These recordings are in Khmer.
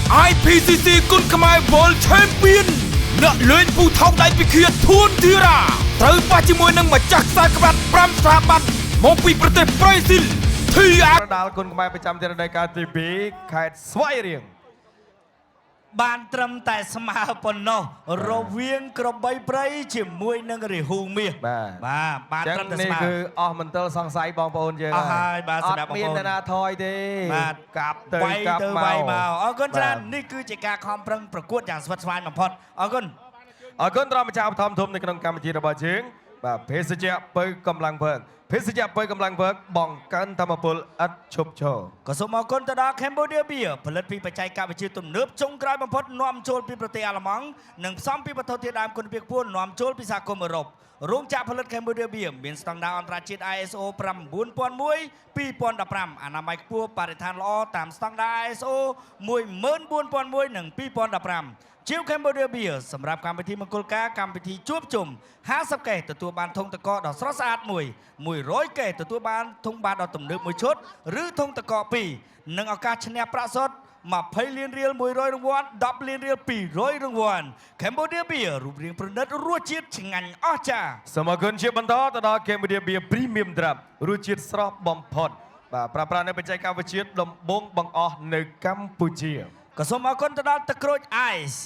IPCC គុណខ្មែរ World Champion អ្នកលេងពូថោកដៃពិឃាតធួនធីរ៉ាត្រូវប៉ះជាមួយនឹងម្ចាស់ខ្សែក្បាត់5ស្ថាប័នមកពីប្រទេសប្រេស៊ីលប្រដាល់គុណខ្មែរប្រចាំទីរដូវកាលទី2ខេត្តស្វាយរៀងបានត្រឹមតែស្មើប៉ុណ្ណោះរវាងក្របីព្រៃជាមួយនឹងរាហូមាសបាទត្រឹមតែស្មើនេះគឺអស់មន្ទិលសង្ស័យបងប្អូនយើងអស់ហើយបាទសម្រាប់បងប្អូនអត់មានណាថយទេបាទកាប់ទៅកាប់មកអរគុណច្រើននេះគឺជាការខំប្រឹងប្រកួតយ៉ាងស្វិតស្វាញបំផុតអរគុណត្រង់ម្ចាស់ឧបត្ថម្ភធំនៅក្នុងកម្មវិធីរបស់យើងបាទភេសជ្ជៈពៅកម្លាំងភើងភេសជ្ជៈពៅកម្លាំងភើងបង្កើនធម្មពលឥតឈប់ឈរក៏សូមអរគុណទៅដល់ Cambodia Beer ផលិតពីបច្ចេកវិទ្យាទំនើបចុងក្រោយបំផុតនាំចូលពីប្រទេសអាល្លឺម៉ង់និងផ្សំពីវត្ថុធាតុដើមគុណភាពខ្ពស់នាំចូលពីសហគមន៍អឺរ៉ុបរោងចក្រផលិត Cambodia Beer មានស្តង់ដារអន្តរជាតិ ISO 9001 2015អនាម័យខ្ពស់បរិស្ថានល្អតាមស្តង់ដារ ISO 14001និង2015ជាវ Cambodia Beer សម្រាប់កម្មវិធីមង្គលការកម្មវិធីជួបជុំ50កេសទទួលបានធុងទឹកកកដ៏ស្រស់ស្អាត100កេសទទួលបានធុងបាតដ៏ទំនើបមួយឈុតឬធុងទឹកកក2និងឱកាសឈ្នះប្រាក់សុទ្ធ20លានរៀល100រង្វាន់10លានរៀល200រង្វាន់ Cambodia Beer រូបរាងប្រណិតរសជាតិឆ្ងាញ់អស្ចារ្យសូមអរគុណជាបន្តទៅដល់ Cambodia Beer Premium Draft រសជាតិស្រស់បំផុតបាទប្រើប្រាស់នៅបច្ចេកវិទ្យាដំបូងបង្អស់នៅកម្ពុជាក៏សូមអរគុណទៅដល់ទឹកក្រូច Ice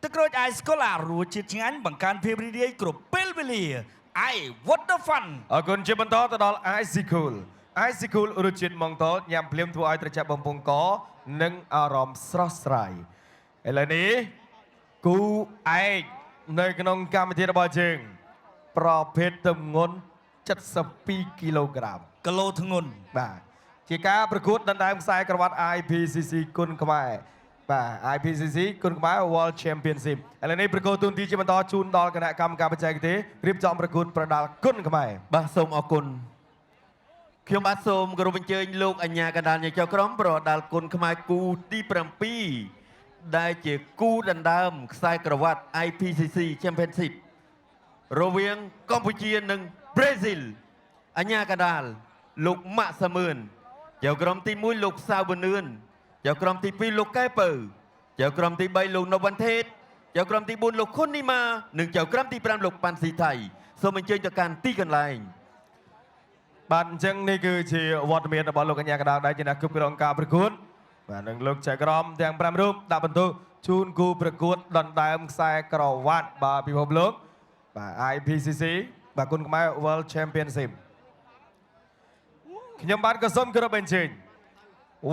ទឹកក្រូច Ice Cola រសជាតិឆ្ងាញ់បង្កើនភាពរីករាយគ្រប់ពេលវេលា Ice Water Fun អរគុណជាបន្តទៅដល់ Ice Cool Ice Cool រសជាតិម៉ង់តលញ៉ាំភ្លាមធ្វើឲ្យត្រជាក់បំពង់កនិងអារម្មណ៍ស្រស់ស្រាយឥឡូវនេះគូឯកនៅក្នុងកម្មវិធីរបស់យើងប្រភេទទម្ងន់72គីឡូក្រាមគីឡូធ្ងន់បាទជាការប្រកួតដណ្ដើមខ្សែក្រវ៉ាត់ IPCC គុណខ្មែរបាទ IPCC គុណខ្មែរ World Championship ឥឡូវនេះប្រកួតទូនទីជាបន្តជូនដល់គណៈកម្មការបច្ចេកទេសរៀបចំប្រកួតប្រដាល់គុណខ្មែរបាទសូមអរគុណខ្ញុំបាទសូមគោរពអញ្ជើញលោកអញ្ញាកណ្ដាលញចៅក្រមប្រដាល់គុណខ្មែរគូទី7ដែលជាគូដណ្ដើមខ្សែក្រវ៉ាត់ IPCC Championship រវាងកម្ពុជានិងប្រេស៊ីលអញ្ញាកណ្ដាលលោកម៉ាក់សាមឿនចៅក្រមទី1លោកសាវប៊ឺនឿនចៅក្រមទី2លោកកែពៅចៅក្រមទី3លោកណូវ៉ាន់ថេតចៅក្រមទី4លោកខុននីម៉ានិងចៅក្រមទី5លោកប៉ាន់ស៊ីថៃសូមអញ្ជើញទៅកាន់ទីកន្លែងបាទអញ្ចឹងនេះគឺជាវត្តមានរបស់លោកកញ្ញាកណ្ដាលដែលជាអ្នកគ្រប់គ្រងការប្រកួតបាទនិងលោកចៅក្រមទាំង5រូបដាក់បន្ទុកជូនគូប្រកួតដណ្ដើមខ្សែក្រវ៉ាត់បាទពិភពលោកបាទ IPCC បាទគុណខ្មែរ World Championship ខ្ញុំបាទក៏សូមគោរពអញ្ជើញ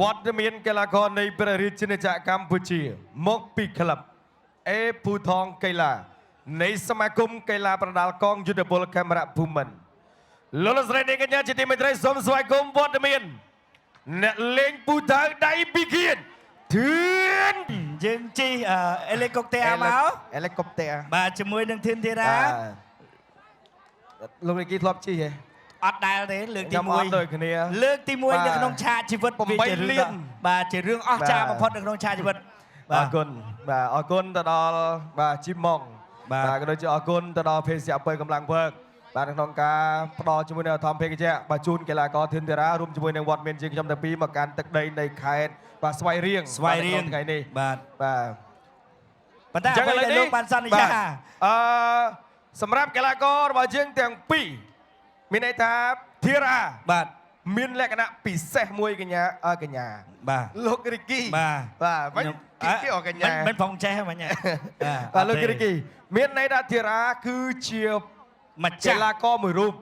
វត្តមានកីឡាករនៃព្រះរាជាណាចក្រកម្ពុជាមកពីក្លឹបអេពូថងកីឡានៃសមាគមកីឡាប្រដាល់កងយុទ្ធពលខេមរៈភូមិន្ទលោកស្រីនាងកញ្ញាជាទីមេត្រីសូមស្វាគមន៍វត្តមានអ្នកលេងពូថៅដៃពីគៀនធឿនយើងជិះហេលីកុបទ័រមកហេលីកុបទ័របាទជាមួយនឹងធានធីរ៉ាលោកនាងធ្លាប់ជិះហ៎អត់ដែលទេលើកទី1ដូចគ្នាលើកទី1នៅក្នុងឆាកជីវិតវាជារឿងបាទជារឿងអស្ចារ្យបំផុតនៅក្នុងឆាកជីវិតអរគុណបាទអរគុណទៅដល់បាទជីម៉ងបាទក៏ដូចជាអរគុណទៅដល់ភេសជ្ជៈពៅកម្លាំងភើកបាទក្នុងការផ្ដល់ជាមួយនឹងធម្មភេកជ្ជៈបាទជូនកីឡាករធានធារ៉ារួមជាមួយនឹងវត្តមានជាងខ្ញុំទាំងពីរមកកាន់ទឹកដីនៃខេត្តបាទស្វាយរៀងថ្ងៃនេះបាទបាទប៉ុន្តែអ្វីដែលលោកបានសន្យាសម្រាប់កីឡាកររបស់យើងទាំងពីរមានន័យថាធារ៉ាបាទមានលក្ខណៈពិសេសមួយកញ្ញាបាទលោករីគីបាទវិញគេអកញ្ញាមិនផងចេះមិញបាទលោករីគីមានន័យថាធារ៉ាគឺជាម្ចាស់កីឡាករមួយរូប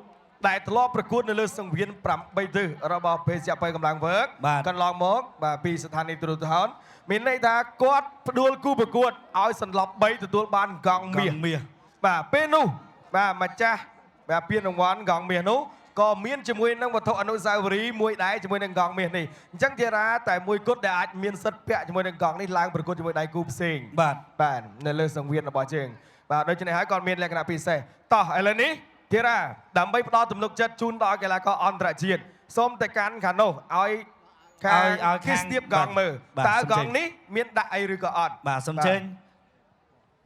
ដែលធ្លាប់ប្រកួតនៅលើសង្វៀន8ទិសរបស់ភេសជ្ជៈពៅកម្លាំងវើកកន្លងមកបាទពីស្ថានីយទូរទស្សន៍មានន័យថាគាត់ផ្ដួលគូប្រកួតឲ្យសន្លប់3ទទួលបានកង់មាសបាទពេលនោះបាទម្ចាស់បាទពានរង្វាន់កង់មាសនោះក៏មានជាមួយនឹងវត្ថុអនុស្សាវរីយ៍មួយដែរជាមួយនឹងកង់មាសនេះអញ្ចឹងធារ៉ាតែមួយគត់ដែលអាចមានសិទ្ធិពាក់ជាមួយនឹងកង់នេះឡើងប្រកួតជាមួយដៃគូផ្សេងបាទនៅលើសង្វៀនរបស់យើងបាទដូច្នេះហើយគាត់មានលក្ខណៈពិសេសតោះឥឡូវនេះធារ៉ាដើម្បីផ្ដល់ទំនុកចិត្តជូនដល់កីឡាករអន្តរជាតិសូមតែកាន់ខាងនោះឲ្យគេស្ទាបកង់មើលតើកង់នេះមានដាក់អីឬក៏អត់បាទសូមជើញ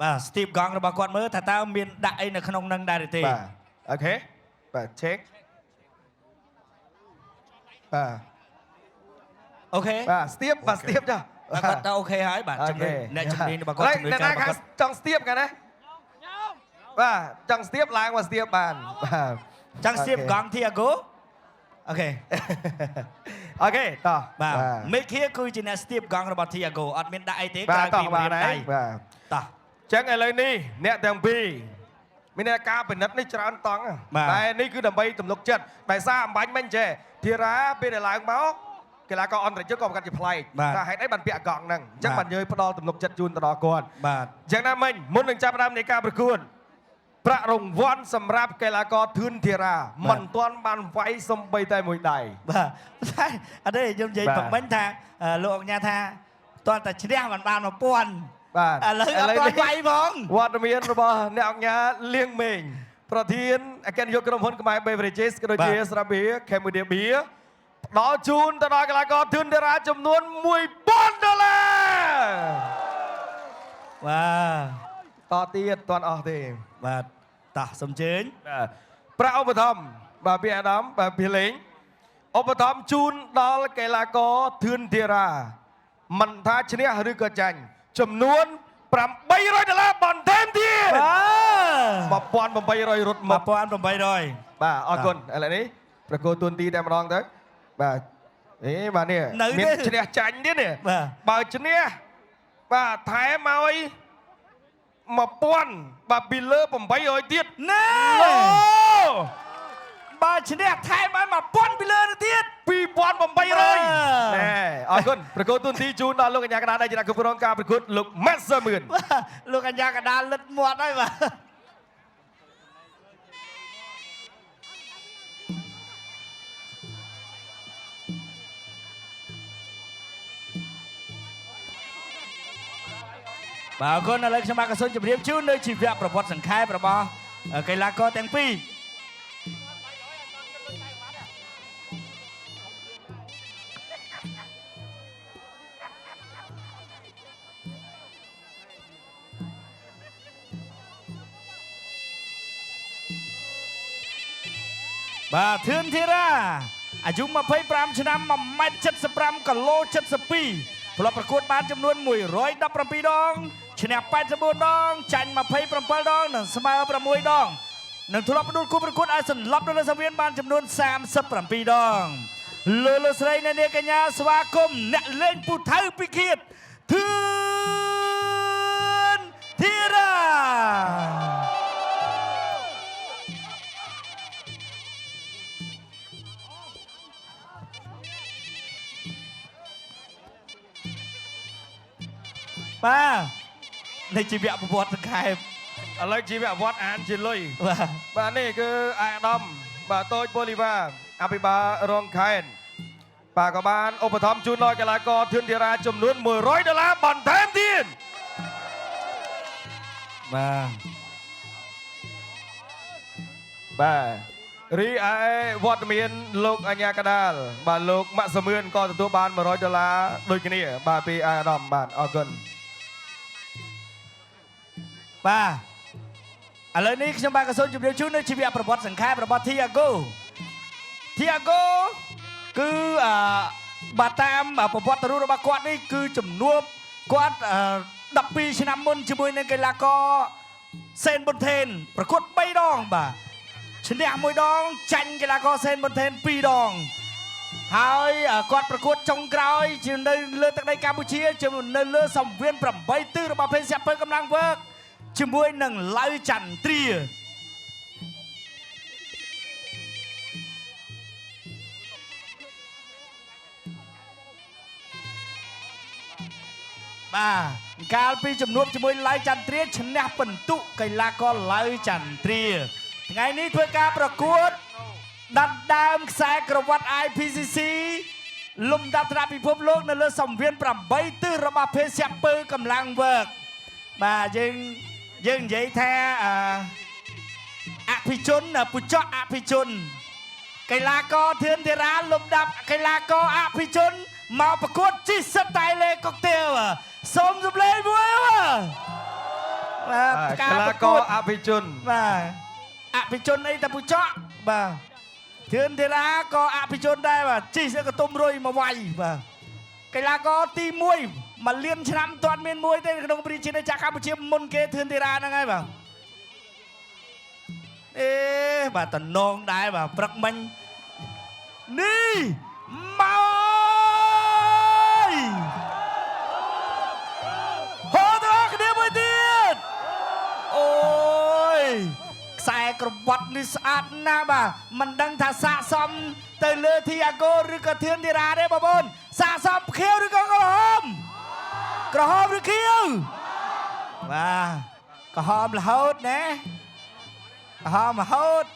បាទស្ទាបកង់របស់គាត់មើលថាតើមានដាក់អីនៅក្នុងនឹងដែរទេបាទអូខេបាទ check បាទអូខេបាទស្ទាបចុះ គាត់ទៅអូខេហើយបាទជំនាញអ្នកជំនាញរបស់គាត់ជំនាញការរបស់គាត់ ចង់ស្ទាបกันណាបាទចង់ស្ទាបឡើងមកស្ទាបបានបាទ ចង់ស្ទាបកង់ធីអាហ្គូអូខេ អូខេតោះ បាទមេឃាគឺជាអ្នកស្ទាបកង់របស់ធីអាហ្គូអត់មានដាក់អីទេ បា ក្រៅ ទតោះ ពី បាទ ម្រាម ហើ ដៃ យបាទ តោះ ចឹងឥឡូវនេះអ្នកទាំងពីរមានតែការពិនិត្យនេះច្រើនតង់តែនេះគឺដើម្បីទំនុកចិត្តដោយសារអំបញ្ញមិនចេះធីរ៉ាពេលដែលឡើងមកកីឡាករអន្តរជាតិក៏ប្រកាសជាប្លែកតែហេតុអីបានពាក់កង់ហ្នឹងអញ្ចឹងបានយើងផ្ដល់ទំនុកចិត្តជូនទៅដល់គាត់ បាទ អញ្ចឹងណាមិញមុននឹងចាប់ផ្ដើមនៃការប្រកួតប្រាក់រង្វាន់សម្រាប់កីឡាករធឿនធីរ៉ាមិនទាន់បានវាយសំបីតែមួយដៃ បាទតែអត់ទេខ្ញុំនិយាយបំពេញថាលោកអង្គញាថាតើតែឈ្នះបាន1000 បាទ ឥឡូវអត់ទាន់វាយផង វត្តមានរបស់អ្នកអង្គការលៀងមេងប្រធានអគ្គនាយកក្រុមហ៊ុនខ្មែរ Beverages ក៏ដូចជាស្រាបៀរ Cambodia Beer ផ្ដល់ជូនទៅដល់កីឡាករធឿនធីរ៉ាចំនួន$1000 បាទ តទៀតអត់ទាន់អស់ទេ បាទតោះសូមជើញ បាទប្រាក់ឧបត្ថម្ភបាទពីអាដាមបាទពីលេងឧបត្ថម្ភជូនដល់កីឡាករធឿនធីរ៉ាមិនថាឈ្នះឬក៏ចាញ់ចំនួន$800បន្ថែមទៀត 1800រត់មក 1800 បាទអរគុណឥឡូវនេះប្រកួតទួនទីតែម្ដងទៅបាទបាទនេះមានឈ្នះចាញ់ទៀតនេះ បាទ បើឈ្នះបាទថែមឲ្យ1000បាទពីលើ800ទៀត ណែ អូ បើឈ្នះថែមឲ្យ1000ពីលើទៅទៀត 2800ណែអរគុណប្រកួតទួនទីជូនដល់លោកកញ្ញាកណ្ដាលដែលជាអ្នកគ្រប់គ្រងការប្រកួតលោកម៉ាត់សឺមឿន លោកកញ្ញាកដាលលិតមាត់ហើយបាទបាទអរគុណឥឡូវខ្ញុំបាទក៏សូមជម្រាបជូននៅជីវប្រវត្តិសង្ខេបរបស់កីឡាករទាំងពីរបាទធឿនធីរ៉ាអាយុ25ឆ្នាំ1.75 គីឡូ72ធ្លាប់ប្រកួតបានចំនួន117ដងឈ្នះ84ដងចាញ់27ដងនិងស្មើ6ដងនិងធ្លាប់ផ្ដួលគូប្រកួតឲ្យសន្លប់នៅលើសង្វៀនបានចំនួន37ដងលោកស្រីអ្នកនាងកញ្ញាស្វាគមន៍អ្នកលេងពូថៅពីឃាតធឿនធីរ៉ាបាទនៃជីវប្រវត្តិសង្ខេប ឥឡូវជីវវត្តអានជាលុយ បាទ បាទនេះគឺអាយដាមបាទតូចបូលីវ៉ាអភិបាលរងខេត្តបាទក៏បានឧបត្ថម្ភជូនដល់កីឡាករធឿនធីរ៉ាចំនួន$100បន្ថែមទៀត បាទ បាទរីឯវត្តមានលោកអញ្ញាកដាលបាទលោកម៉ាក់សមឿនក៏ទទួលបាន$100ដូចគ្នាបាទពីអាយដាមបាទអរគុណ បាទឥឡូវនេះខ្ញុំបាទក៏សូមជម្រាបជូននៅជីវប្រវត្តិសង្ខេបរបស់ Thiago គឺបាទតាមប្រវត្តិរូបរបស់គាត់នេះគឺជំនួបគាត់12ឆ្នាំមុនជាមួយនឹងកីឡាករសេនប៊ុនថេនប្រកួត3ដងបាទឈ្នះ1ដងចាញ់កីឡាករសេនប៊ុនថេន2ដងហើយគាត់ប្រកួតចុងក្រោយជានៅលើទឹកដីកម្ពុជាជាមួយនៅលើសង្វៀន8ទិសរបស់ភេសជ្ជៈពើកម្លាំងវើកជាមួយនឹងឡៅចន្ទ្រាបាទកាលពីជំនួបជាមួយឡៅចន្ទ្រាឈ្នះពិន្ទុកីឡាករឡៅចន្ទ្រាថ្ងៃនេះធ្វើការប្រកួតដាត់ដើមខ្សែក្រវ៉ាត់ IPCC លំដាប់ថ្នាក់ពិភពលោកនៅលើសង្វៀន8ទិសរបស់ភេសជ្ជៈពើកម្លាំងវើកបាទយើងនិយាយថាអភិជនពុចកអភិជនកីឡាករធឿនធីរ៉ាលំដាប់កីឡាករអភិជនមកប្រកួតជិះសិតតែលេកុកទាវសូមសម្លេងមួយបាទ កីឡាករអភិជន បាទអភិជនអីតែពុចកបាទធឿនធីរ៉ាក៏អភិជនដែរបាទជិះកតុំរុយមកវាយបាទកីឡាករទី1 มาเลี้ยนชนะตอนเมียนมวยเต้นขนมปรีชินจากกัมพูชามุนเกเทือนทีรานั่งไงบ่าบ่าตนองได้บ่าปรักมันนี่มาโหตรอกเดียวไปเดียดโอ้ยใส่กระวัดนิสอาดนะบ่ามันดังท่าสะสมเตลือที่อาโกหรือกระเทือนทีราได้บ่บนสะสมเขียวหรือกระหอมหรือเขียวมากระหอมละโหดนะกระหอมละโหด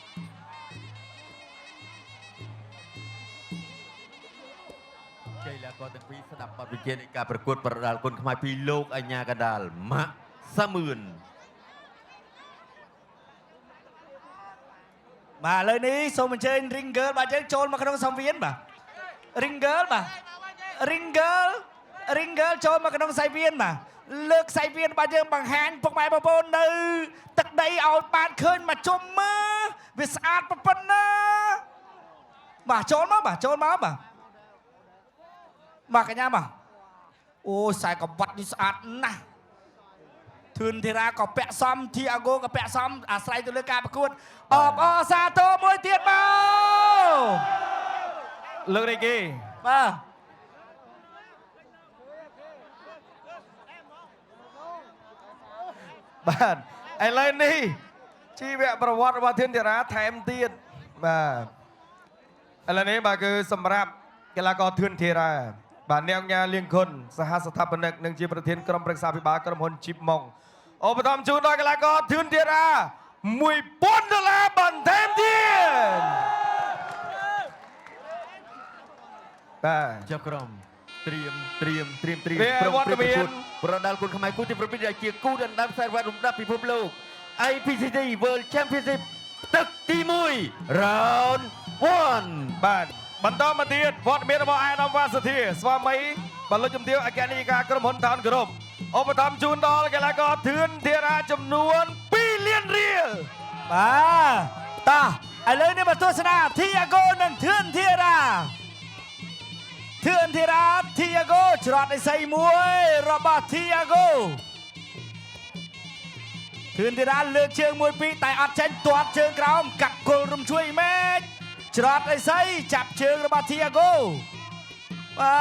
ใจแล้วก็ตั้งปีสนับบัตรวิเชียรในการประกวดประดาลคนขมายปีโลกอัญญากระดาลมะสมื่นมาเลยนี้ส่งมันเชิญริงเกิลมาเจอโจรมาขนมสังเวียนป่ะริงเกิลป่ะริงเกิลโจรมาขนมไซเวียนป่ะเลือกไซเวียนมาเจอบางแฮนพวกไม้ประปนเนอตักได้เอาปานคืนมาจมมือวิสอาดประปนนะมาโจรมาป่ะมากันยังป่ะโอ้ใส่กับวัดนิสอาดนะทุนทีราก็แปะซ้ำที่อาโกก็แปะซ้ำอาศัยตัวเลือกการประกวดออกซาโตมวยเตียนเมาเลิกได้กี่มาบ้านไอ้เลยนี่ชีวประวัติว่าเทือนทีราแถมเตียนมาอะไรนี้มาคือสำหรับกีฬากรเทือนทีราบ้านแนวงานเลี้ยงคนสหสถาปนิกหนึ่งจีประเทศกรมปรึกษาพิบาลกรมพลชิปมองโอปทอมจูนดอยกีฬากรเทือนทีรามวยปนดลาบันแถมเตียนเจ้ากรมเตรียมวัดเมียนประดาลคนขมายกู้ที่ประพิจารณ์เกียร์กู้ดันน้ำแสนวันรุ่มรับพิภพโลก IPCC World Championship ตึกตีมุย Round 1บ้านบรรดามาเตียนวัดเมียนมาไอ้น้ำวาสถีสวามีบรรลุจำเดียวอาแกนิกากรมพลทานกรมโอปทอมจูนดอยกีฬากรเทือนทีราจำนวนปีเลียนเรียมาตาไอ้เลยนี่มาตัวชนะที่อาโกหนึ่งเทือนทีราที่อาโกจรอดในใส่มวยระบาดที่อาโกเทือนทีราเลือกเชิงมวยปีแต่อัดเชนตัวเชิงกราวกัดกลรุมช่วยแม่จรอดในใส่จับเชิงระบาดที่อาโกมา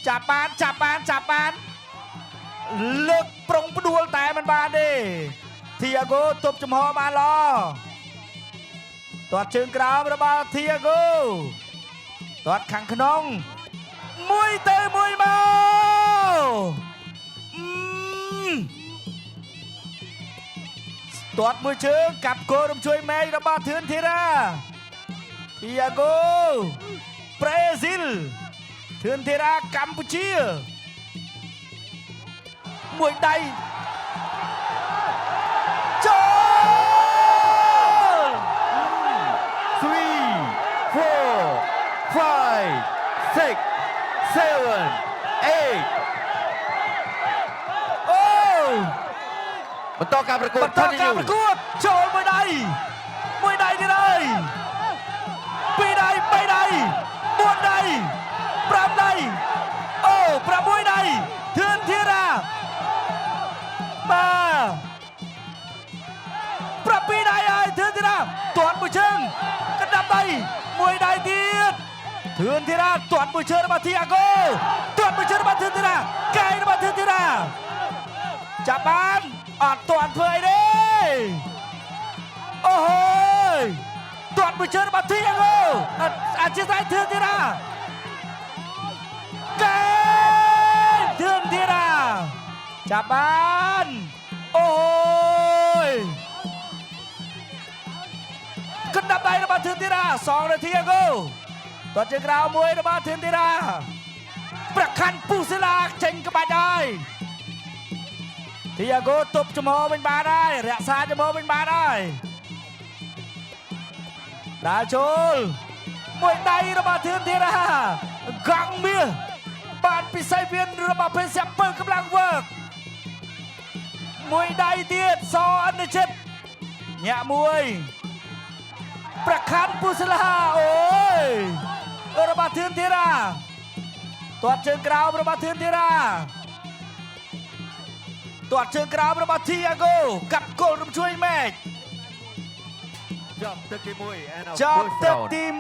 จับปานเลือกปรงประดวลแต่มันบานดิที่อาโกตบจมหอบานรอตัวเชิงกราวระบาดที่อาโกตัวขังขนองมวยเตะมวยเมาตัวมือเชิงกับโกรมช่วยแม่ระบาดเถื่อนทีราทิอาโกบราซิลเถื่อนทีรากัมพูชีมวยใดโจ5, 6, 7, 8โอ้បន្តការប្រកួតโจมวยใดนี่เลยปีใดไปใดบวนใดปรามใดโอ้ปรามวยใดเทือนทีรามาปรับปีใดไอ้เทือนทีราตวนมือเชิงกระดับใดมวยใดเดียดเทือนทีราตวนมือเชิงมาที่อาโกตวนมือเชิงมาเทือนทีราไกลมาเทือนทีราจับบ้านอดตวนเผยเด้โอ้โหตวนมือเชิงมาที่อาโกอาชีพเทือนทีราไกลเทือนทีราจับบ้านโอ้ยขึ้นดับใดระบาดเทือนทีรา2 นาทีอาโกตัวเจ้ากราวมวยระบาดเทือนทีราประคันปูศิลาเจงกระบาดได้ทีอาโกตบจมูกเป็นบาได้เรียกซาจมูกเป็นบาได้ดาโชลมวยใดระบาดเทือนทีรากังเมียบานปิไซเวียนระบาดเพชรเซปเปอร์กำลังเวิร์กมวยใดเดียดซออันเดชิตเนี่ยมวยประคันปุสลาโอ้ยระบาดเทือนทีรา ទាត់ជើងក្រោមរបស់ធឿនធីរ៉ាទាត់ជើងក្រោមរបស់ធីយ៉ាហ្គោកាត់គល់រំជួយមេឃ ចប់ទឹកទី1 and of ចប់ first ទឹក round ទី1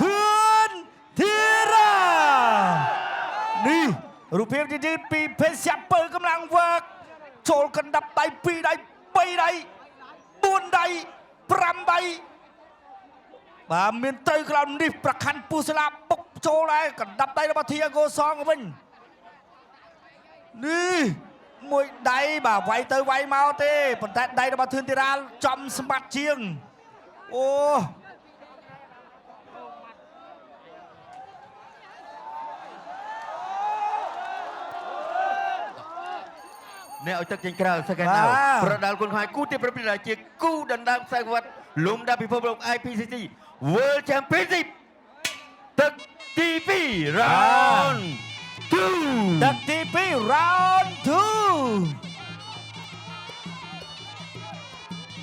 ធឿនធីរ៉ានេះរូបភាពយឺតពីភេសជ្ជៈពើកម្លាំងវើកចូលកណ្ដាប់ដៃ2ដៃ3ដៃ4ដៃ5ដៃបាទមានទៅក្រោមនេះប្រខាន់ពុះស្លាបបុកចូលដែរកណ្ដាប់ដៃរបស់ធីយ៉ាហ្គោសងវិញនេះមួយដៃបាទវាយទៅវាយមកទេប៉ុន្តែដៃរបស់ធឿនធីរ៉ាចំសម្បត្តិជាងអូ អ្នកឲ្យទឹកចេញក្រៅសកេណៅប្រដាល់គុណខ្មែរគូទី7ដែលជាគូដណ្ដើមខ្សែក្រវ៉ាត់លំដាប់ពិភពលោក IPCC World Championship ទឹកទី2 round 2 ទឹកទី2 round 2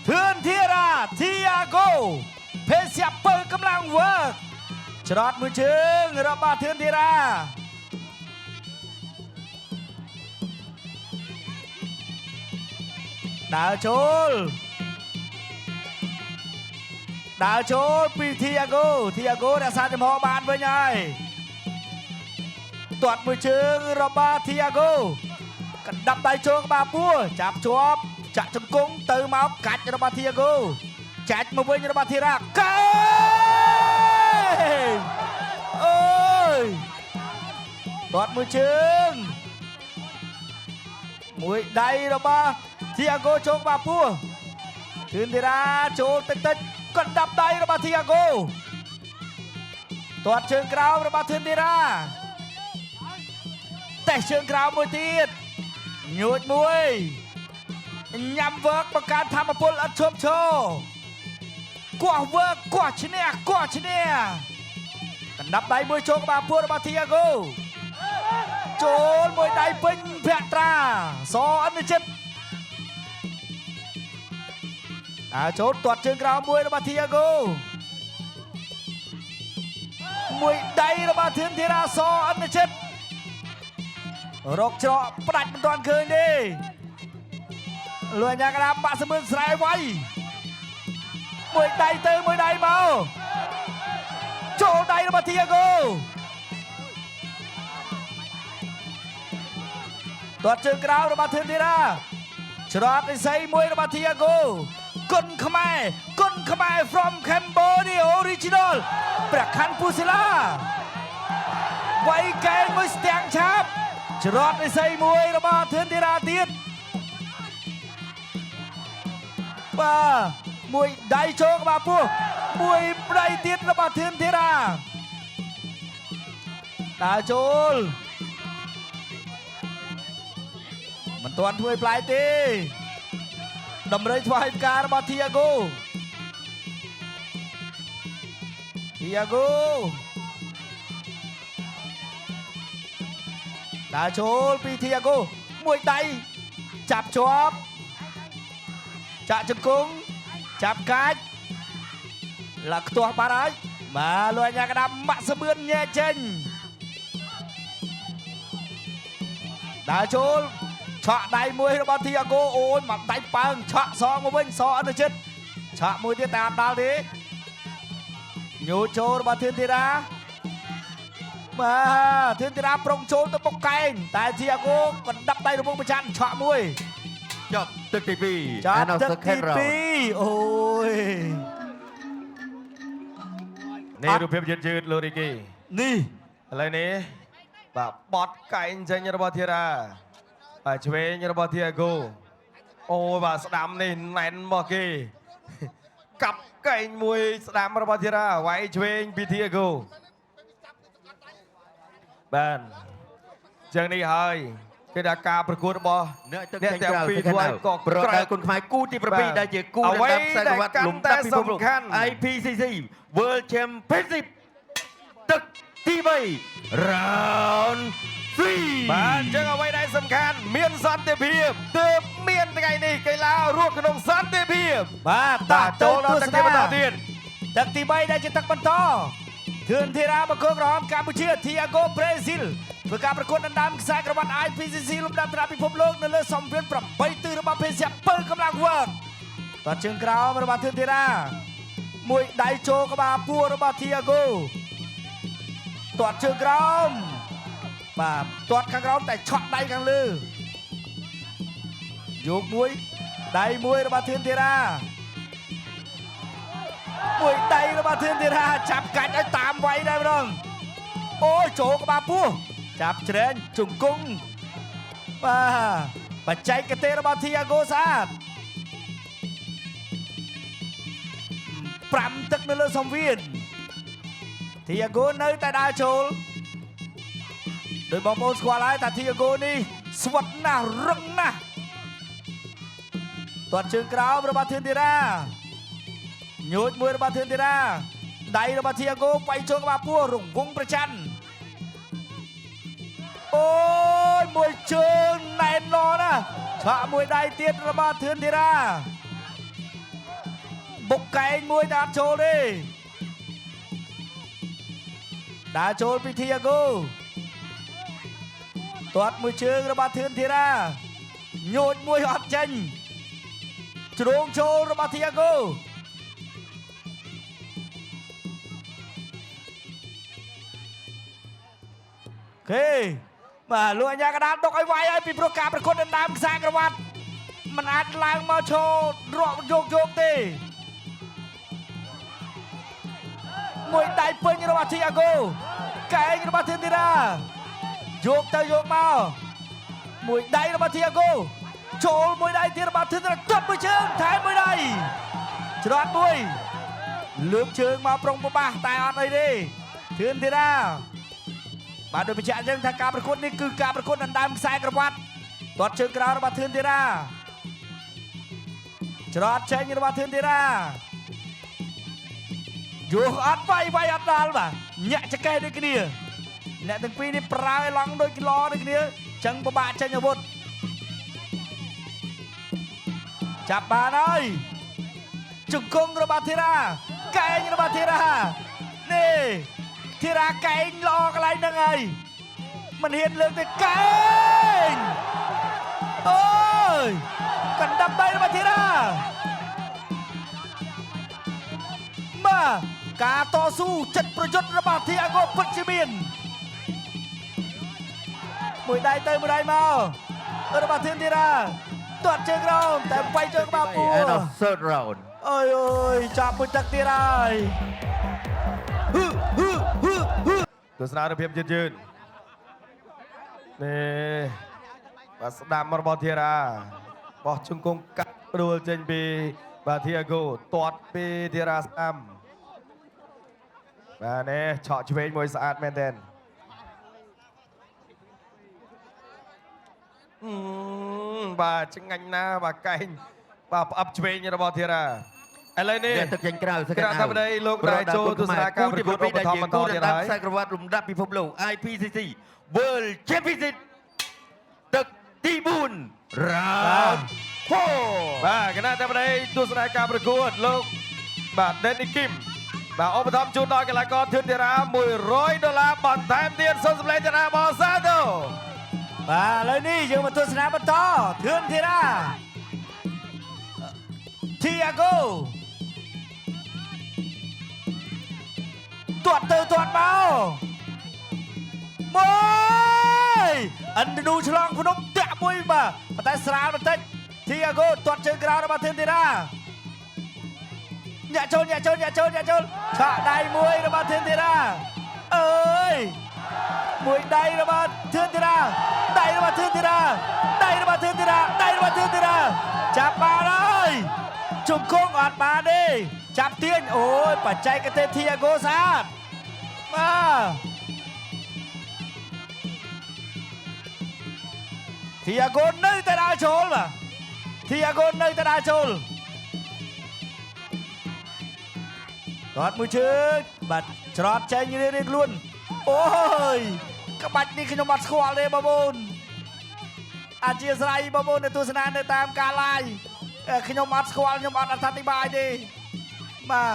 ធឿនធីរ៉ាធីយ៉ាហ្គោភេសជ្ជៈពើកម្លាំងវើកច្រត់មួយជើងរបស់ធឿនធីរ៉ាដើរចូលពីធីយ៉ាហ្គោរក្សាចំហបានវិញហើយទាត់មួយជើងរបស់ធីយ៉ាហ្គោកណ្ដាប់ដៃចូលក្បាលពោះចាប់ជាប់ចាក់ជង្គង់ទៅមកកាច់របស់ធីយ៉ាហ្គោចាច់មកវិញរបស់ធីរ៉ាកែអើយទាត់មួយជើងមួយដៃរបស់ធីយ៉ាហ្គោចូលក្បាលពោះធឿនធីរ៉ាចូលតិចកណ្ដាប់ដៃរបស់ធីយ៉ាហ្គោទាត់ជើងក្រោមរបស់ធឿនធីរ៉ាតេះជើងក្រោមមួយទៀតញួចមួយញ៉ាំវើកបង្កើតធម្មពលឥតឈប់ឈរគោះវើកគោះឈ្នះកណ្ដាប់ដៃមួយចូលក្បាលពោះរបស់ធីយ៉ាហ្គោចូលមួយដៃពេញភក្ត្រាសអនិជិតចូលទាត់ជើងក្រោមមួយរបស់ធីយ៉ាហ្គោមួយដៃរបស់ធឿនធីរ៉ាសអនិជិតរកច្រកផ្ដាច់មិនទាន់ឃើញទេលួយញ៉ាកដាបាក់សមឿនស្រែវាយមួយដៃទៅមួយដៃមកចូលដៃរបស់ធីយ៉ាហ្គោទាត់ជើងក្រោមរបស់ធឿនធីរ៉ាច្រកឥសីមួយរបស់ធីយ៉ាហ្គោគុណខ្មែរ from Cambodia original ព្រះខ័នពុសិលាវាយកែមួយស្ទាំងឆាបច្រត់ឥសីមួយរបស់ធឿនធីរ៉ាទៀតបាទមួយដៃចូលក្បាលពោះមួយដៃទៀតរបស់ធឿនធីរ៉ាដើរចូលមិនទាន់ធ្វើឲ្យប្លែកទេតម្រុយថ្វាយផ្ការបស់ធីយ៉ាហ្គោដើរចូលពីធីយ៉ាហ្គោមួយដៃចាប់ជាប់ចាក់ជង្គង់ចាប់កាច់ឡាក់ខ្ទាស់បាត់ហើយបាទលួយញ៉ាកដាម៉ាក់សមឿនញែកចេញដើរចូលឆក់ដៃមួយរបស់ធីយ៉ាហ្គោអូយមកដៃប៉ើងឆក់សងមកវិញសអនុជិតឆក់មួយទៀតតែអត់ដល់ទេញូចូលរបស់ធឿនធីរ៉ាបាទធឿនធីរ៉ាប្រុងចូលទៅបុកកែងតែធីយ៉ាហ្គោកណ្ដាប់ដៃរំងប្រចាំឆក់មួយចប់ទឹកទី2 ចប់ទឹកទី2អូយនេះរូបភាពយឺតលោករីគីនេះឥឡូវនេះបាទបត់កែងចេញរបស់ធីរ៉ាបាទឆ្វេងរបស់ធីយ៉ាហ្គោអូយបាទស្ដាំនេះណែនមកគេកាប់កែងមួយស្ដាំរបស់ធីរ៉ាវាយឆ្វេងពីធីយ៉ាហ្គោបាទចឹងនេះហើយគឺថាការប្រកួតរបស់អ្នកទាំងពីរធ្វើឲ្យក៏ប្រដាល់គុណខ្មែរគូទី7ដែលជាគូដណ្ដើមខ្សែក្រវ៉ាត់លំដាប់ពិភពលោក IPCC World Championship ទឹកទី3 round 3បាទចឹងអ្វីដែលសំខាន់មានសន្តិភាពទើបមានថ្ងៃនេះកីឡារស់ក្នុងសន្តិភាពបាទតាចូលដល់ទឹកទីបន្តទៀត ទឹកទី3ដែលជាទឹកបន្តធឿនធីរ៉ាបង្គោលក្រហមកម្ពុជា Thiago Brazil ធ្វើការប្រកួតដណ្ដើមខ្សែក្រវ៉ាត់ IPCC លំដាប់ត្រាពិភពលោកនៅលើសម្ភារ8ទិសរបស់ភេសជ្ជៈបើកម្លាំងវើកតាត់ជើងក្រោមរបស់ធឿនធីរ៉ាមួយដៃចូលក្បាលពួររបស់ Thiago តាត់ជើងក្រោមបាទតាត់ខាងក្រោមតែឆក់ដៃខាងលើយកមួយដៃមួយរបស់ធឿនធីរ៉ាមួយដៃរបស់ធឿនធីរ៉ាចាប់កាច់ឲ្យតាមវាយដែរម្ដងអូយចូលក្បាលពោះចាប់ជ្រែងជង្គង់បាទបច្ចេកទេសរបស់ Thiago ស្អាត5ទឹកនៅលើសង្វៀន Thiago នៅតែដើរចូលដោយបងប្អូនស្គាល់ហើយថា Thiago នេះស្វិតណាស់រឹងណាស់ទាត់ជើងក្រោមរបស់ធឿនធីរ៉ាញូចមួយរបស់ធឿនធីរ៉ាដៃរបស់ Thiago បៃចូលក្បាលពោះរង្វង់ប្រច័ណ្ឌអូយមួយជើងណែនឡណាឆក់មួយដៃទៀតរបស់ធឿនធីរ៉ាបុកកែងមួយតែអត់ចូលទេដើរចូលពី Thiago ទាត់មួយជើងរបស់ធឿនធីរ៉ាញូចមួយអត់ចេញជ្រងចូលរបស់ Thiago អូខេបាទលោកអញ្ញាកដាលដកឲ្យវាយហើយពីព្រោះការប្រកួតដណ្ដើមខ្សែក្រវ៉ាត់มันអាចឡើងមកឈររកយកទេមួយដៃពេញរបស់ Thiago កែងរបស់ធឿនធីរ៉ាយកទៅយកមកមួយដៃរបស់ Thiago ចូលមួយដៃទៀតរបស់ធឿនធីរ៉ាទាត់មួយជើងថែមមួយដៃច្រត់មួយលើកជើងមកប្រុងប្របាសតែអត់អីទេធឿនធីរ៉ាបាទដោយបញ្ជាក់អញ្ចឹងថាការប្រកួតនេះគឺការប្រកួតដណ្ដើមខ្សែក្រវ៉ាត់ទាត់ជើងក្រោយរបស់ធឿនធីរ៉ាច្រត់ចេញរបស់ធឿនធីរ៉ាយកអត់វាយអត់ដល់បាទញាក់ចកេះដូចគ្នាអ្នកទាំងពីរនេះប្រើឲ្យឡងដូចគីឡដូចគ្នាចឹងពិបាកចេញអាវុធចាប់បានហើយជង្គង់របស់ធីរ៉ាកែងរបស់ធីរ៉ានេះធីរ៉ាកែងល្អកន្លែងហ្នឹងហើយមិនហ៊ានលើកទៅកែងអូយកណ្ដាប់ដៃរបស់ធីរ៉ាមកការតស៊ូចិត្តប្រយុទ្ធរបស់ Thiago ពិតជាមានមួយដៃទៅមួយដៃមករបស់ធឿនធីរ៉ាទាត់ជើងក្រោមតែវាយជើងក្បាលពោះ And a third round អូយចាប់មួយទឹកទៀតហើយទស្សនារូបភាពយឺតនេះបាទស្ដាំរបស់ធីរ៉ាបោះជង្គង់កាត់ព្រួលចេញពីបាទ Thiago ទាត់ពីធីរ៉ាស្ដាំបាទនេះឆក់ឆ្វេងមួយស្អាតមែនទែនបាទឆ្ងាញ់ណាស់បាទកែងបាទផ្អឹបឆ្វេងរបស់ធីរ៉ាឥឡូវនេះទឹកចេញក្រៅសក្តានុពល ថាបតីលោកដែលចូលទស្សនាការប្រកួតឧបត្ថម្ភបន្តទៀតហើយខ្សែក្រវ៉ាត់លំដាប់ពិភពលោក IPCC World Championship ទឹកទី4 round 4បាទគណៈថាបតីទស្សនាការប្រកួតលោកបាទ Danny Kim បាទឧបត្ថម្ភជូនដល់កីឡាករធឿនធីរ៉ា$100បន្ថែមទៀតសូមសម្លេងចរាបអសាទរបាទឥឡូវនេះយើងមកទស្សនាបន្តធឿនធីរ៉ា Thiago ទាត់ទៅទាត់មកឥណ្ឌូឆ្លងភ្នំតាក់មួយបាទប៉ុន្តែស្រាលបន្តិច Thiago ទាត់ជើងក្រោយរបស់ធឿនធីរ៉ាញាក់ចូលឆក់ដៃមួយរបស់ធឿនធីរ៉ាអើយមួយដៃរបស់ធឿនធីរ៉ាដៃរបស់ធឿនធីរ៉ាចាប់បានហើយជង្គង់អត់បានទេចាប់ទាញអូយបច្ចេកទេស Thiago ស្អាតបាទ Thiago នៅតែដើរចូលបាទ Thiago នៅតែដើរចូលគាត់មួយជើងបាទច្រត់ចេញរៀងខ្លួនអូយក្បាច់នេះខ្ញុំអត់ស្គាល់ទេបងប្អូនអធិស្ឋានបងប្អូនទស្សនានៅតាមការ live ខ្ញុំអត់ស្គាល់ខ្ញុំអត់អត្ថាធិប្បាយទេបា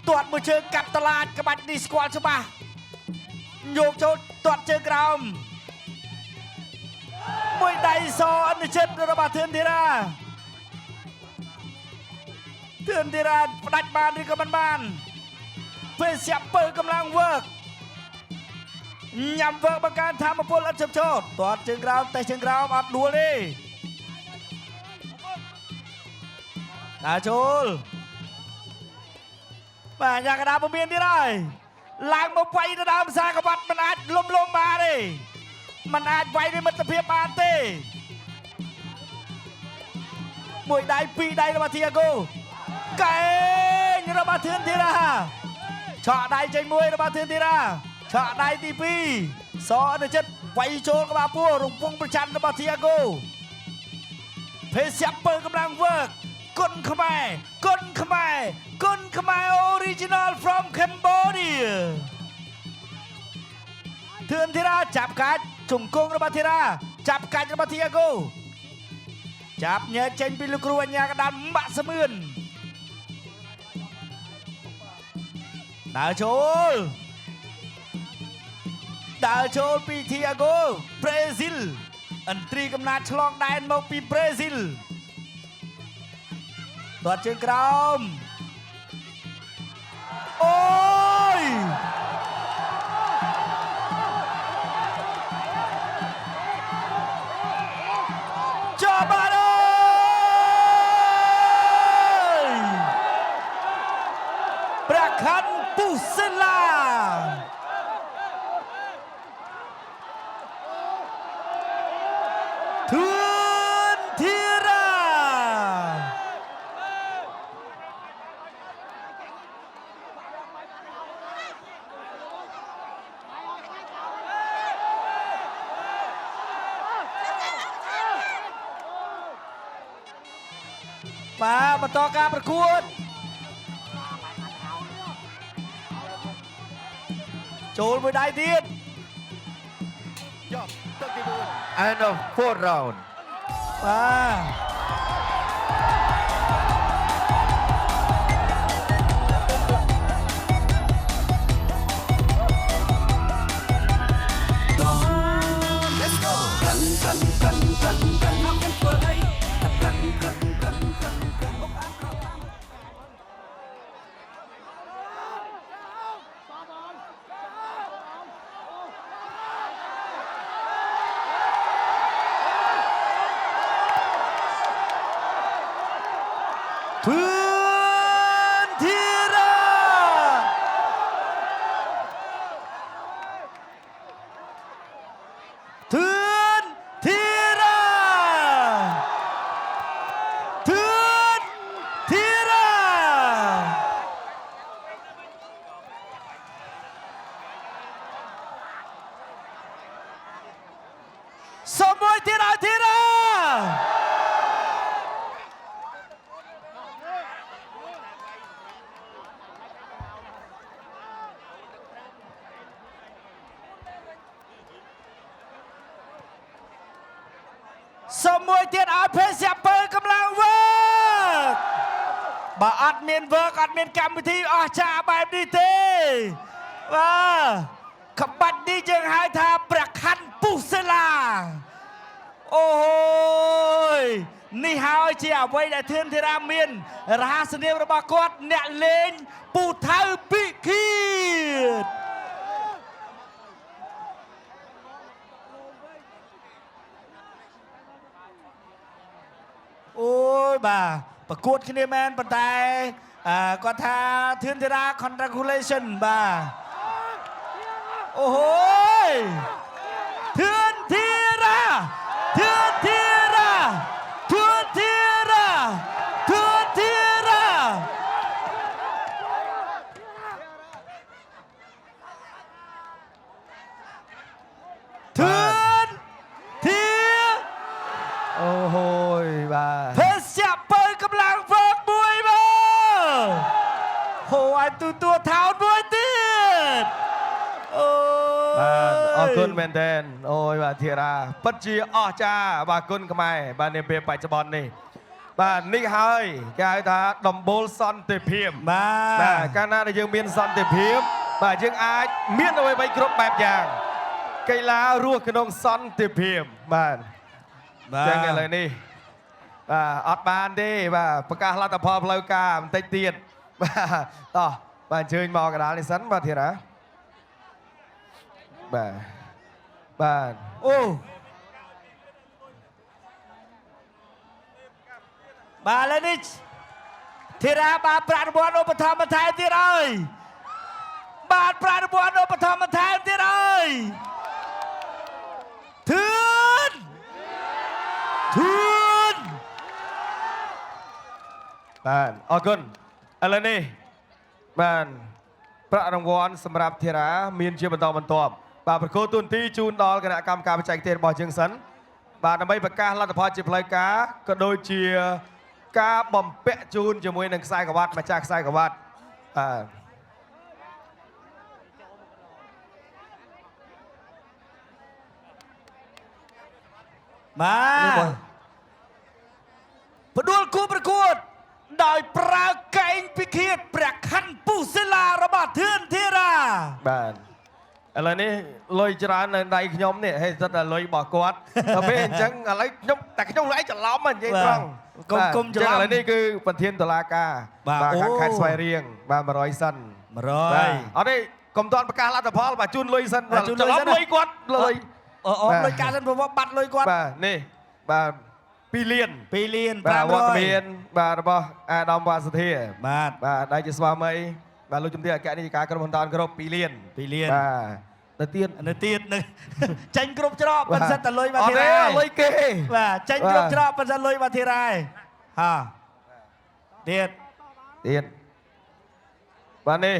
ទ ទាត់មួយជើងកាប់តឡាចក្បាច់នេះស្គាល់ច្បាស់យកចូលទាត់ជើងក្រោមមួយដៃសអនិចិត្តរបស់ធឿនធីរ៉ាផ្ដាច់បានឬក៏មិនបានពេលស្រាប់ពើកម្លាំងវើកញ៉ាំវើកបង្កើនធម៌ពលឥតឈប់ឈរទាត់ជើងក្រោមតែជើងក្រោមអត់ដួលទេដាក់ចូលបាទយ៉ាងកណ្ដាលពុំមានទៀតហើយឡើងមកវាយទៅដើមសាកបាត់មិនអាចលំបានទេមិនអាចវាយด้วยមិត្តភាពបានទេមួយដៃពីរដៃរបស់ធីអាហ្គូកែងរបស់ធឿនធីរ៉ាឆក់ដៃចេញមួយរបស់ធឿនធីរ៉ាឆក់ដៃទី2សអនុជិតវាយចូលក្បាលពោះរំពងប្រច័ណ្ឌរបស់ធីអាហ្គូភេសៀបពើកម្លាំងវើកគុនខ្មែរ original from Cambodia ធឿនធីរ៉ាចាប់កាច់ជង្គង់របស់ធីរ៉ាចាប់កាច់របស់ធីអាហ្គូចាប់ញើចេញពីលោកគ្រូអញ្ញាកណ្ដាលម៉ាក់សមឿនដើរចូលពីធីអាហ្គូប្រេស៊ីលឥន្ទ្រីកំណាចឆ្លងដែនមកពីប្រេស៊ីលទាត់ជើងក្រោមអូយចាប់បានអើយព្រះខ័នពុសិលាធឿនធីរ៉ាបាទបន្តការប្រកួតចូលមួយដៃទៀត End of 4th round ធឿនធីរ៉ាធឿនធីរ៉ាធឿនធីរ៉ាសូមមួយទៀតឲ្យធីរ៉ាសូមមួយទៀតឲ្យភេសៀបពើកម្លាំងវើកបើអត់មានវើកអត់មានកម្មវិធីអស្ចារ្យបែបនេះទេបាទក្បាច់នេះយើងហៅថាព្រះខ័នពុសិលាអូយនេះហើយជាអ្វីដែលធឿនធីរ៉ាមានរហស្សនាមរបស់គាត់អ្នកលេងពូថៅពិឃាតអូយបាទប្រកួតគ្នាមែនប៉ុន្តែគាត់ថាធឿនធីរ៉ា congratulation បាទអូហូយធឿនធីរ៉ាធឿនធីរ៉ាធឿនធីរ៉ាធឿនធីរ៉ាធឿនធីអូហូយបាទភេសជ្ជៈបើកម្លាំងវើកមួយមើលហូឲ្យទូទួថោនមួយទៀតអូបាទអរគុណមែនទែនអូយបាទធីរ៉ាពិតជាអស្ចារ្យបាទគុណខ្មែរបាទនាពេលបច្ចុប្បន្ននេះ បាទនេះហើយគេហៅថាដំបូលសន្តិភាព បាទ បាទកាលណាដែលយើងមានសន្តិភាពបាទយើងអាចមានអ្វីៗគ្រប់បែបយ៉ាងកីឡារស់ក្នុងសន្តិភាពបាទ បាទ ចឹងឥឡូវនេះបាទអត់បានទេបាទប្រកាសលទ្ធផលផ្លូវការបន្តិចទៀតបាទតោះបាទអញ្ជើញមកកណ្ដាលនេះសិនបាទធីរ៉ាបាទបាទ អូ បាទឥឡូវនេះធីរ៉ាបានប្រាក់រង្វាន់ឧបត្ថម្ភបន្ថែមទៀតហើយបានប្រាក់រង្វាន់ឧបត្ថម្ភបន្ថែមទៀតហើយធឿនបាទអរគុណឥឡូវនេះបាទប្រាក់រង្វាន់សម្រាប់ធីរ៉ាមានជាបន្តបន្ទាប់បាទប្រកួតទូនទីជូនដល់គណៈកម្មការបច្ចេកទេសរបស់យើងសិនបាទដើម្បីប្រកាសលទ្ធផលជាផ្លូវការក៏ដូចជាការបំពាក់ជូនជាមួយនឹងខ្សែក្រវ៉ាត់ម្ចាស់ខ្សែក្រវ៉ាត់បាទផ្ដួលគូប្រកួតដោយប្រើកែងពិឃាតព្រះខ័នពុសិលារបស់ធឿនធីរ៉ា បាទឥឡូវនេះលុយច្រើននៅដៃខ្ញុំនេះហេសិតតែលុយរបស់គាត់ដល់ពេលអញ្ចឹងឥឡូវខ្ញុំឯងច្រឡំហ្នឹងនិយាយត្រង់ គុំច្រឡំ ឥឡូវនេះគឺប្រធានតុលាការ បាទ ខាង អូ ខេត្តស្វាយរៀងបាទ100សិន 100 បាទអត់ទេកុំតាន់ប្រកាសលទ្ធផលបាទជូនលុយសិន បាទជូនលុយសិន ច្រឡំលុយគាត់លុយ អូលុយការសិនព្រោះបាត់លុយគាត់ បាទនេះបាទ2លាន 2លាន បាទវត្ត 500 មានបាទរបស់អាដាមវ៉ាសធា បាទ បាទដែលជាស្វាមីបាទលោកជំទាវអគ្គនាយិកាក្រុមហ៊ុនតានគ្រប់2លាន 2លាន បាទទៅទៀត នៅទៀតនឹង ចាញ់គ្រប់ច្រក បាទ ប៉ុន្តែតែលុយមក អត់ ធី ទេ រ៉ា លុយគេ បាទចាញ់គ្រប់ច្រកប៉ុន្តែលុយមកធីរ៉ាហាទៀត ទៀតបាទនេះ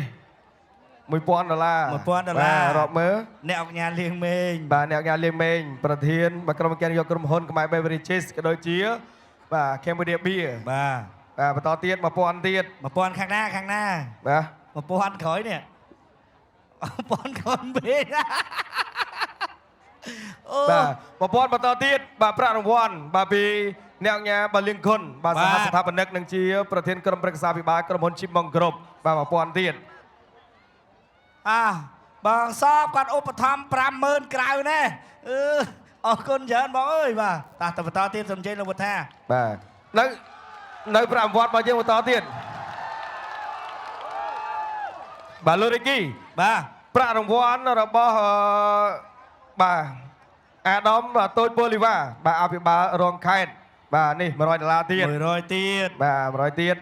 $1000 $1000 បាទរាប់មើល អ្នកអង្គញាលៀងមេង បាទអ្នកញ៉ាលៀងមេងប្រធានបាទក្រុមការយកក្រុមហ៊ុនខ្មែរ Beverages ក៏ដូចជាបាទ Cambodia Beer បាទ បាទបន្តទៀត1000ទៀត 1000ខាងណាបាទ 1000ក្រោយនេះ1000ក្រោយពេកអូ បាទ1000បន្តទៀតបាទប្រាក់រង្វាន់បាទពីអ្នកញ៉ាបាទលៀងគុណបាទសហស្ថាបនិកនិងជាប្រធានក្រុមប្រឹក្សាពិបាលក្រុមហ៊ុន Chipmong Group បាទ1000ទៀត បងសបគាត់ឧបត្ថម្ភ50000ក្រៅណែអរគុណច្រើនបងអើយបាទតោះបន្តទៀតសូមជ័យលោកវុធា បាទនៅប្រាក់រង្វាន់របស់យើងបន្តទៀតបាទលោករីគី បាទ ប្រាក់រង្វាន់របស់បាទអាដាមតូចប៉ូលីវ៉ាបាទអភិបាលរងខេត្តបាទនេះ$100ទៀត 100ទៀត បាទ100ទៀត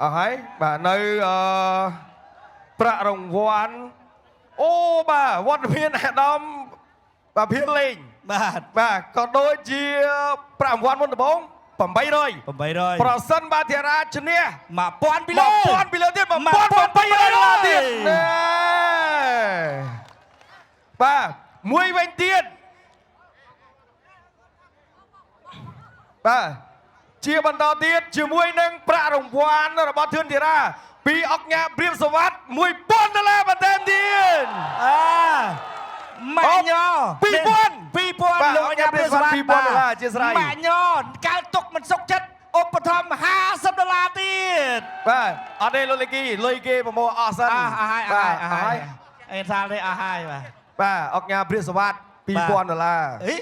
អស់ហើយបាទនៅប្រាក់រង្វាន់អូបាទវត្តមានអាដាមបាទភៀនលេង បាទ បាទក៏ដូចជាប្រាក់រង្វាន់មុនដំបូង800 800 ប្រសិនបាទធារាឈ្នះ 1000ពីលើ 1000ពីលើទៀត$1800ទៀតណែបាទមួយវិញទៀតបាទជាបន្តទៀតជាមួយនឹងប្រាក់រង្វាន់របស់ធឿនធីរ៉ាពីអង្គការព្រៀបសវត្ត$1000បន្ថែមទៀត ម៉ាក់ញ៉ោ 2000 លោកអាញាព្រាសវត្ត $2000អធិស្ឋាន ម៉ាក់ញ៉ោកើតទុកមិនសុខចិត្តឧបត្ថម្ភ$50ទៀត បាទអត់ទេលោកលីគីលុយគេប្រមូលអស់សិន អស់ហើយ បាទ អេសាលទេអស់ហើយបាទ បាទអង្គការព្រៀបសវត្ត$2000 អី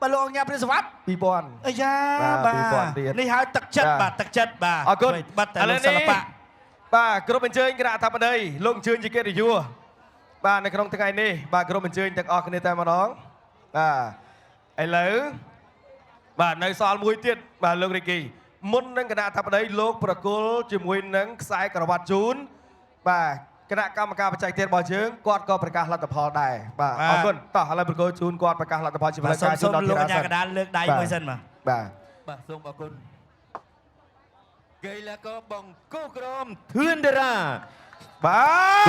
បើលោកអង្គញាព្រាសវត្ត 2000 អាយ៉ា បាទ បាទ 2000ទៀត នេះហើយទឹកចិត្ត បាទ បាទទឹកចិត្តបាទ អរគុណ បាត់តែលោកសិល្បៈ បាទគ្រប់អញ្ជើញគណៈអធិបតីលោកអញ្ជើញជាកិត្តិយសបាទនៅក្នុងថ្ងៃនេះបាទគ្រប់អញ្ជើញទាំងអស់គ្នាតែម្ដងបាទឥឡូវបាទនៅសល់មួយទៀតបាទលោករីគីមុននឹងគណៈអធិបតីលោកប្រគល់ជាមួយនឹងខ្សែក្រវ៉ាត់ជូនបាទគណៈកម្មការបច្ចេកទេសរបស់យើងគាត់ក៏ប្រកាសលទ្ធផលដែរបាទអរគុណតោះឥឡូវប្រគល់ជូនគាត់ប្រកាសលទ្ធផលជាផ្លូវការជូនដល់ លោក ធី អា រ៉ា ញា សិន កដាលលើកដៃមួយសិនបាទ បាទ បាទសូមអរគុណកីឡាករបង្គោលក្រុមធឿនតារា បា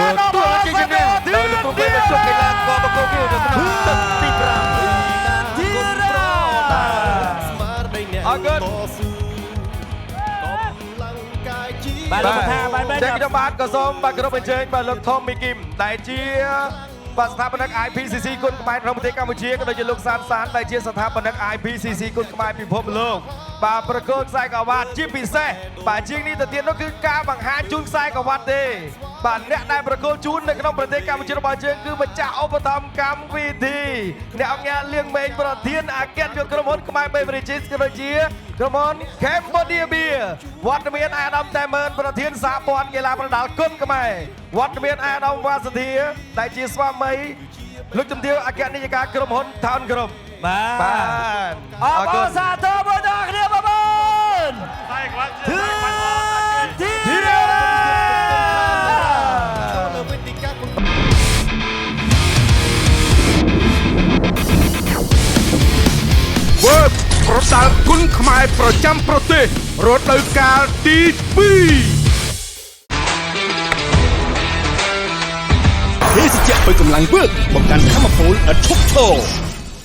ទ ទទួលជាជំនះដោយលោកពុកបានជប់កីឡាករបង្គោលនៅក្នុងទឹកទី5 ធីរ៉ា អរគុណ បាទលោកថាបាទ ចឹងខ្ញុំបាទក៏សូមបាទគោរពអញ្ជើញបាទលោកថមមីគីមដែលជា បាទស្ថាបនិក IPCC គុណខ្មែរក្នុងប្រទេសកម្ពុជាក៏ដូចជាលោកសានសានដែលជាស្ថាបនិក IPCC គុណខ្មែរពិភពលោកបាទប្រកួតខ្សែក្រវ៉ាត់ជាពិសេសបាទជាងនេះទៅទៀតនោះគឺការបង្ហាញជូនខ្សែក្រវ៉ាត់ទេបាទអ្នកដែលប្រកួតជូននៅក្នុងប្រទេសកម្ពុជារបស់យើងគឺម្ចាស់ឧបត្ថម្ភកម្មវិធីអ្នកអង្គការលៀងមេងប្រធានអគ្គនាយកក្រុមហ៊ុនខ្មែរ Beverages ក៏ដូចជាក្រុមហ៊ុន Cambodia Beer វត្តមានអាដាមតែមើលប្រធានសហព័ន្ធកីឡាប្រដាល់គុណខ្មែរវត្តមានអាដាមវ៉ាសធាដែលជាស្វាមីលោកជំទាវអគ្គនាយិកាក្រុមហ៊ុន Town Group បាទអរគុណសាទរបងប្អូនគ្នាបងប្អូនធីរ៉ា វើប្រដាល់គុណខ្មែរប្រចាំប្រទេសរដូវកាលទី2ភេសជ្ជៈបើកម្លាំងវើកបង្កើនធម៌ពលឥតឈប់ឈរ